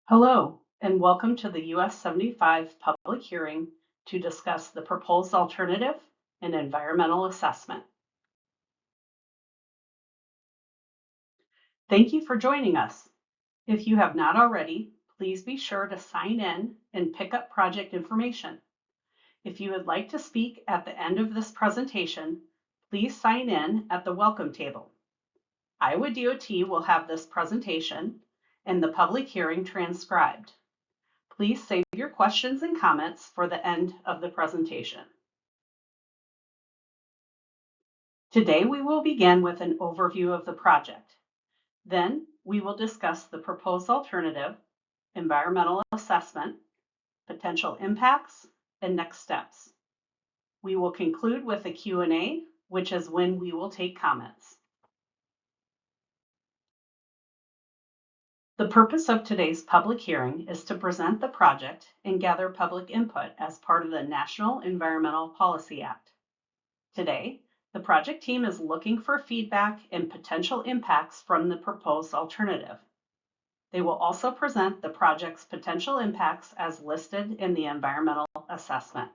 Hello, and welcome to the US 75 public hearing to discuss the proposed alternative and environmental assessment. Thank you for joining us. If you have not already, please be sure to sign in and pick up project information. If you would like to speak at the end of this presentation, please sign in at the welcome table. Iowa DOT will have this presentation and the public hearing transcribed. Please save your questions and comments for the end of the presentation. Today we will begin with an overview of the project. Then we will discuss the proposed alternative, environmental assessment, potential impacts, and next steps. We will conclude with a Q&A, which is when we will take comments. The purpose of today's public hearing is to present the project and gather public input as part of the National Environmental Policy Act. Today, the project team is looking for feedback and potential impacts from the proposed alternative. They will also present the project's potential impacts as listed in the environmental assessment.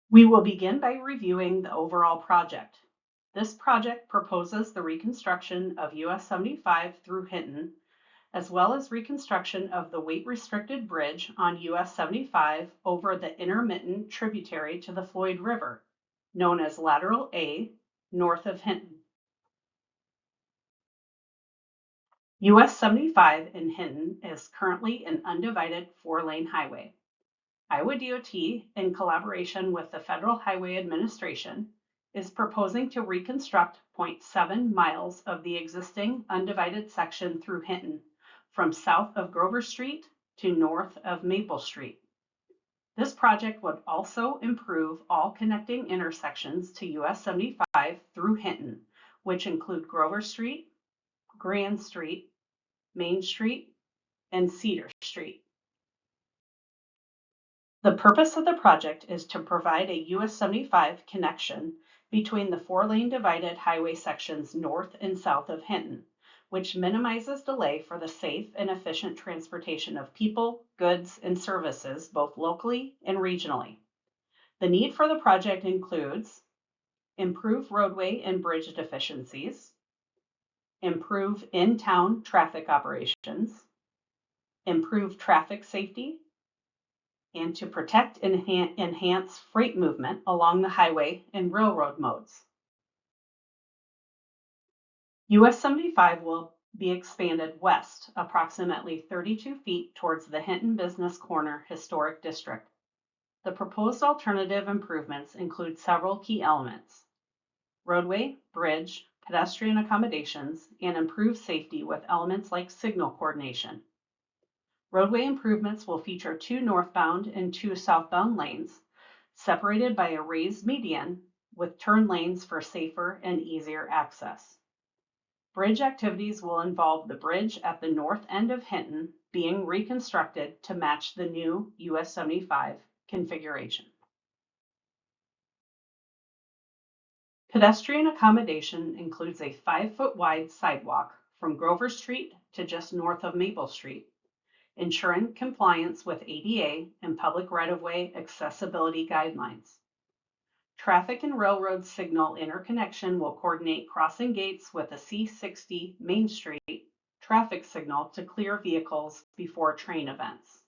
We will begin by reviewing the overall project. This project proposes the reconstruction of US 75 through Hinton, as well as reconstruction of the weight-restricted bridge on US 75 over the intermittent tributary to the Floyd River, known as Lateral A, north of Hinton. US 75 in Hinton is currently an undivided 4-lane highway. Iowa DOT, in collaboration with the Federal Highway Administration, is proposing to reconstruct 0.7 miles of the existing undivided section through Hinton, from south of Grover Street to north of Maple Street. This project would also improve all connecting intersections to US 75 through Hinton, which include Grover Street, Grand Street, Main Street, and Cedar Street. The purpose of the project is to provide a US 75 connection between the 4-lane divided highway sections north and south of Hinton, which minimizes delay for the safe and efficient transportation of people, goods, and services both locally and regionally. The need for the project includes improve roadway and bridge deficiencies, improve in-town traffic operations, improve traffic safety, and to protect and enhance freight movement along the highway and railroad modes. US 75 will be expanded west approximately 32 feet towards the Hinton Business Corner Historic District. The proposed alternative improvements include several key elements: roadway, bridge, pedestrian accommodations, and improved safety with elements like signal coordination. Roadway improvements will feature 2 northbound and 2 southbound lanes, separated by a raised median with turn lanes for safer and easier access. Bridge activities will involve the bridge at the north end of Hinton being reconstructed to match the new US 75 configuration. Pedestrian accommodation includes a 5-foot wide sidewalk from Grover Street to just north of Maple Street, ensuring compliance with ADA and public right-of-way accessibility guidelines. Traffic and railroad signal interconnection will coordinate crossing gates with a C60 Main Street traffic signal to clear vehicles before train events.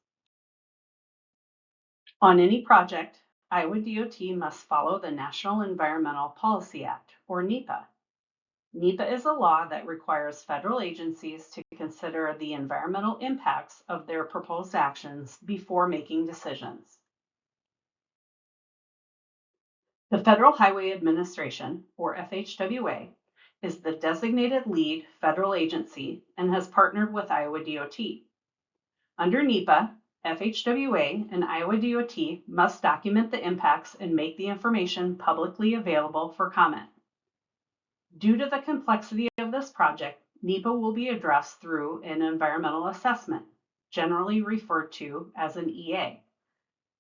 On any project, Iowa DOT must follow the National Environmental Policy Act, or NEPA. NEPA is a law that requires federal agencies to consider the environmental impacts of their proposed actions before making decisions. The Federal Highway Administration, or FHWA, is the designated lead federal agency and has partnered with Iowa DOT. Under NEPA, FHWA and Iowa DOT must document the impacts and make the information publicly available for comment. Due to the complexity of this project, NEPA will be addressed through an environmental assessment, generally referred to as an EA.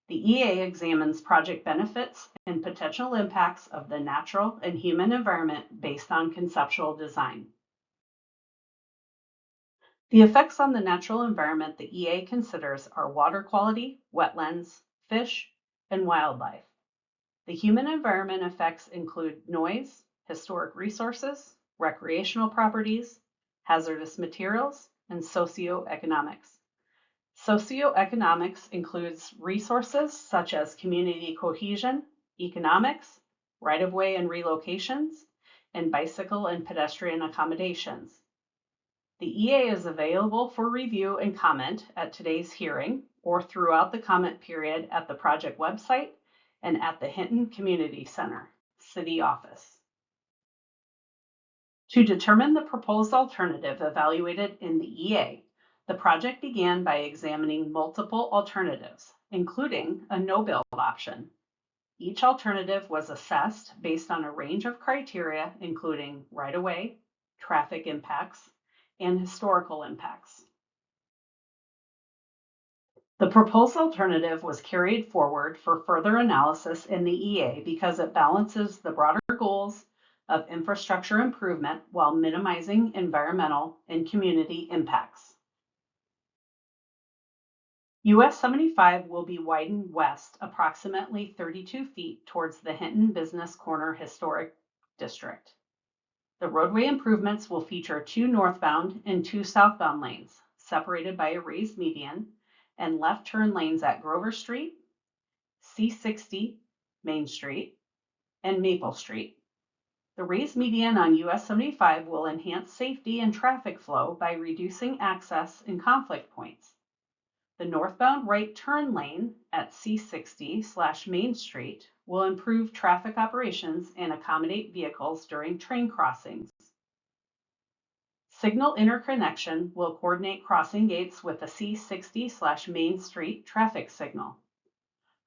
The EA examines project benefits and potential impacts of the natural and human environment based on conceptual design. The effects on the natural environment the EA considers are water quality, wetlands, fish, and wildlife. The human environment effects include noise, historic resources, recreational properties, hazardous materials, and socioeconomics. Socioeconomics includes resources such as community cohesion, economics, right-of-way and relocations, and bicycle and pedestrian accommodations. The EA is available for review and comment at today's hearing or throughout the comment period at the project website and at the Hinton Community Center, City Office. To determine the proposed alternative evaluated in the EA, the project began by examining multiple alternatives, including a no-build option. Each alternative was assessed based on a range of criteria, including right-of-way, traffic impacts, and historical impacts. The proposed alternative was carried forward for further analysis in the EA because it balances the broader goals of infrastructure improvement while minimizing environmental and community impacts. US 75 will be widened west approximately 32 feet towards the Hinton Business Corner Historic District. The roadway improvements will feature 2 northbound and 2 southbound lanes, separated by a raised median, and left turn lanes at Grover Street, C60, Main Street, and Maple Street. The raised median on US 75 will enhance safety and traffic flow by reducing access and conflict points. The northbound right turn lane at C60/Main Street will improve traffic operations and accommodate vehicles during train crossings. Signal interconnection will coordinate crossing gates with the C60/Main Street traffic signal.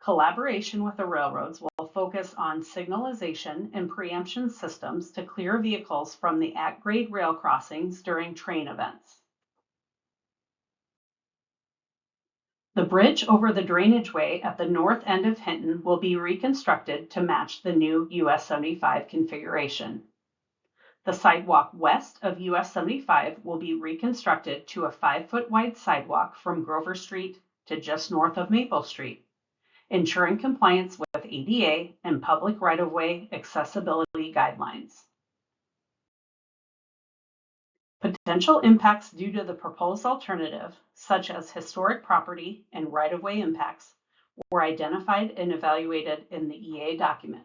Collaboration with the railroads will focus on signalization and preemption systems to clear vehicles from the at-grade rail crossings during train events. The bridge over the drainageway at the north end of Hinton will be reconstructed to match the new US 75 configuration. The sidewalk west of US 75 will be reconstructed to a 5-foot wide sidewalk from Grover Street to just north of Maple Street, ensuring compliance with ADA and public right-of-way accessibility guidelines. Potential impacts due to the proposed alternative, such as historic property and right-of-way impacts, were identified and evaluated in the EA document.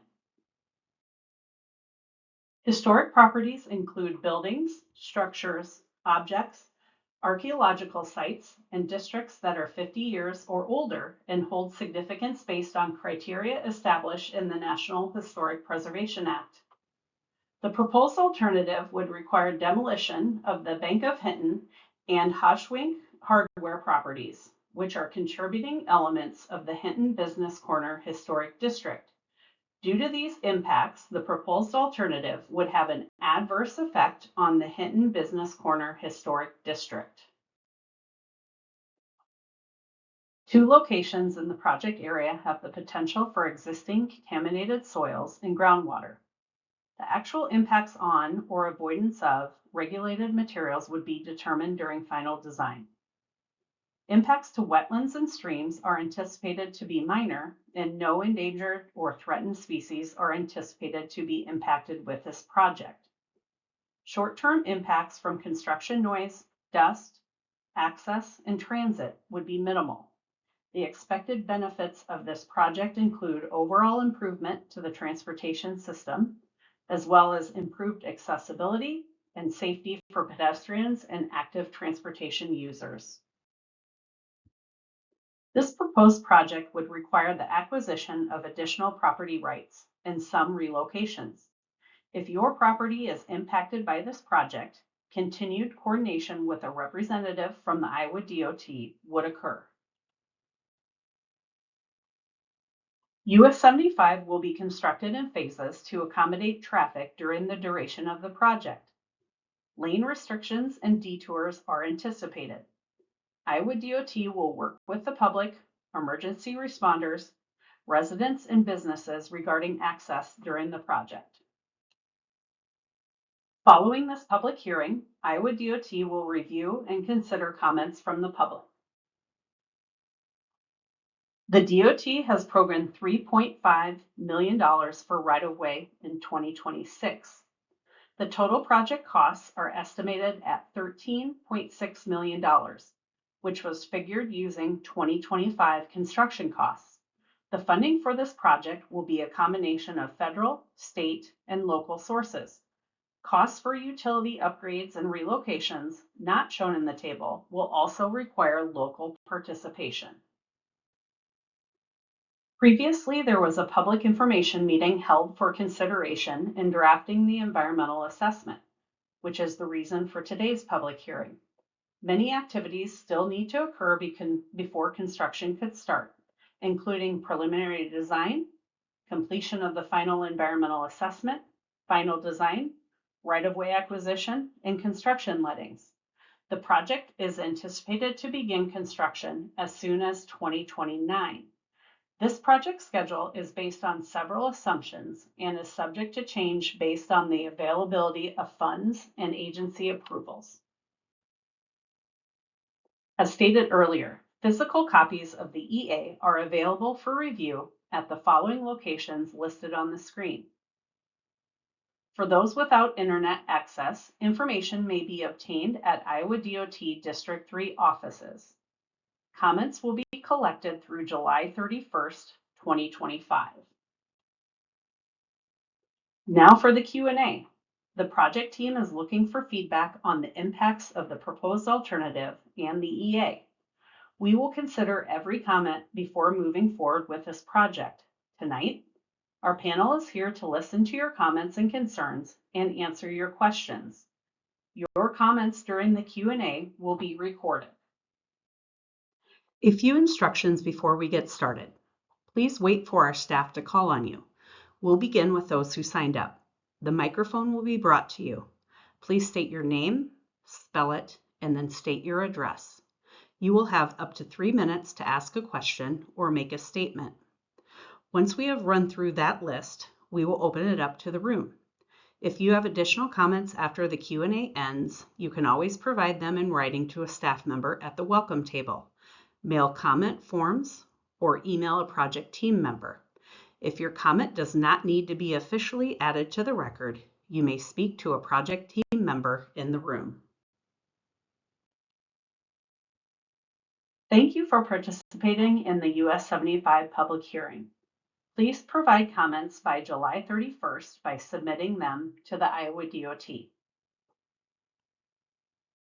Historic properties include buildings, structures, objects, archaeological sites, and districts that are 50 years or older and hold significance based on criteria established in the National Historic Preservation Act. The proposed alternative would require demolition of the Bank of Hinton and Hoshwink hardware properties, which are contributing elements of the Hinton Business Corner Historic District. Due to these impacts, the proposed alternative would have an adverse effect on the Hinton Business Corner Historic District. 2 locations in the project area have the potential for existing contaminated soils and groundwater. The actual impacts on or avoidance of regulated materials would be determined during final design. Impacts to wetlands and streams are anticipated to be minor, and no endangered or threatened species are anticipated to be impacted with this project. Short-term impacts from construction noise, dust, access, and transit would be minimal. The expected benefits of this project include overall improvement to the transportation system, as well as improved accessibility and safety for pedestrians and active transportation users. This proposed project would require the acquisition of additional property rights and some relocations. If your property is impacted by this project, continued coordination with a representative from the Iowa DOT would occur. US 75 will be constructed in phases to accommodate traffic during the duration of the project. Lane restrictions and detours are anticipated. Iowa DOT will work with the public, emergency responders, residents, and businesses regarding access during the project. Following this public hearing, Iowa DOT will review and consider comments from the public. The DOT has programmed $3.5 million for right-of-way in 2026. The total project costs are estimated at $13.6 million, which was figured using 2025 construction costs. The funding for this project will be a combination of federal, state, and local sources. Costs for utility upgrades and relocations, not shown in the table, will also require local participation. Previously, there was a public information meeting held for consideration in drafting the environmental assessment, which is the reason for today's public hearing. Many activities still need to occur before construction could start, including preliminary design, completion of the final environmental assessment, final design, right-of-way acquisition, and construction lettings. The project is anticipated to begin construction as soon as 2029. This project schedule is based on several assumptions and is subject to change based on the availability of funds and agency approvals. As stated earlier, physical copies of the EA are available for review at the following locations listed on the screen. For those without internet access, information may be obtained at Iowa DOT District 3 offices. Comments will be collected through July 31st, 2025. Now for the Q&A. The project team is looking for feedback on the impacts of the proposed alternative and the EA. We will consider every comment before moving forward with this project. Tonight, our panel is here to listen to your comments and concerns and answer your questions. Your comments during the Q&A will be recorded. A few instructions before we get started. Please wait for our staff to call on you. We'll begin with those who signed up. The microphone will be brought to you. Please state your name, spell it, and then state your address. You will have up to 3 minutes to ask a question or make a statement. Once we have run through that list, we will open it up to the room. If you have additional comments after the Q&A ends, you can always provide them in writing to a staff member at the welcome table, mail comment forms, or email a project team member. If your comment does not need to be officially added to the record, you may speak to a project team member in the room. Thank you for participating in the US 75 public hearing. Please provide comments by July 31st by submitting them to the Iowa DOT.